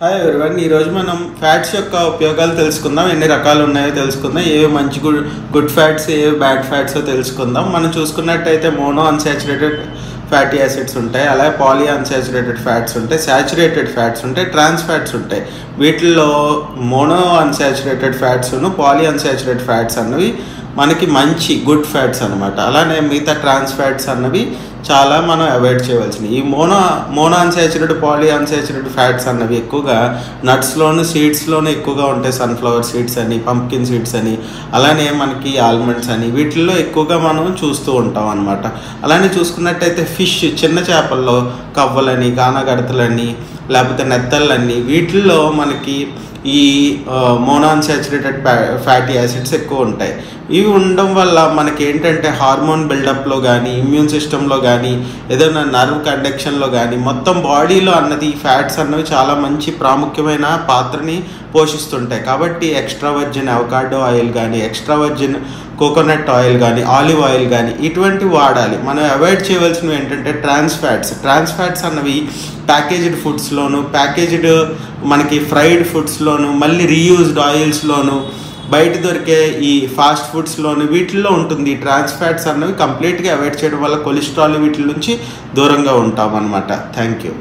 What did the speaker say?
Hi everyone, ఈరోజు మనం fats యొక్క ఉపయోగాలు తెలుసుకుందాం. ఎన్ని రకాలు ఉన్నాయో తెలుసుకుందాం. ఏవి మంచి గుడ్ ఫ్యాట్స్, ఏవి బ్యాడ్ ఫ్యాట్స్ తెలుసుకుందాం. మనం చూసుకున్నట్టయితే మోనో అన్సాచురేటెడ్ ఫ్యాటీ యాసిడ్స్ ఉంటాయి, అలాగే పాలీ అన్సాచురేటెడ్ ఫ్యాట్స్ ఉంటాయి, సాచురేటెడ్ ఫ్యాట్స్ ఉంటాయి, ట్రాన్స్ ఫ్యాట్స్ ఉంటాయి. వీటిల్లో మోనో అన్సాచురేటెడ్ ఫ్యాట్స్ను పాలీ అన్సాచురేటెడ్ ఫ్యాట్స్ అన్నవి మనకి మంచి గుడ్ ఫ్యాట్స్ అనమాట. అలానే మిగతా ట్రాన్స్ ఫ్యాట్స్ అన్నవి చాలా మనం అవాయిడ్ చేయవలసినవి. ఈ mono unsaturated, poly unsaturated fats అన్నవి ఎక్కువగా నట్స్లోను, సీడ్స్లోనూ ఎక్కువగా ఉంటాయి. సన్ఫ్లవర్ సీడ్స్ అని, పంప్కిన్ సీడ్స్ అని, అలానే మనకి ఆల్మండ్స్ అని, వీటిల్లో ఎక్కువగా మనం చూస్తూ ఉంటాం అనమాట. అలానే చూసుకున్నట్టయితే ఫిష్, చిన్న చేపల్లో కవ్వలని, కానగడతలని, లేకపోతే నెత్తళ్ళని, వీటిల్లో మనకి ఈ మోనో అన్సాచురేటెడ్ ఫ్యాటీ యాసిడ్స్ ఎక్కువ ఉంటాయి. ఇవి ఉండడం వల్ల మనకి ఏంటంటే హార్మోన్ బిల్డప్లో కానీ, ఇమ్యూన్ సిస్టంలో కానీ, ఏదైనా నర్వ్ కండక్షన్లో కానీ, మొత్తం బాడీలో అన్నది ఈ ఫ్యాట్స్ అన్నవి చాలా మంచి ప్రాముఖ్యమైన పాత్రని పోషిస్తుంటాయి. కాబట్టి ఎక్స్ట్రా వర్జిన్ అవకాడో ఆయిల్ కానీ, ఎక్స్ట్రా వర్జిన్ కోకోనట్ ఆయిల్ కానీ, ఆలివ్ ఆయిల్ కానీ ఇటువంటివి వాడాలి. మనం అవాయిడ్ చేయవలసినవి ఏంటంటే ట్రాన్స్ ఫ్యాట్స్ అన్నవి ప్యాకేజ్డ్ ఫుడ్స్లోను, ప్యాకేజ్డ్ మనకి ఫ్రైడ్ ఫుడ్స్లోను, మళ్ళీ రీయూజ్డ్ ఆయిల్స్లోను, బయట దొరికే ఈ ఫాస్ట్ ఫుడ్స్లోను, వీటిల్లో ఉంటుంది. ఈ ట్రాన్స్ ఫ్యాట్స్ అన్నవి కంప్లీట్గా అవాయిడ్ చేయడం వల్ల కొలెస్ట్రాల్ వీటి నుంచి దూరంగా ఉంటాం అన్నమాట. Thank you.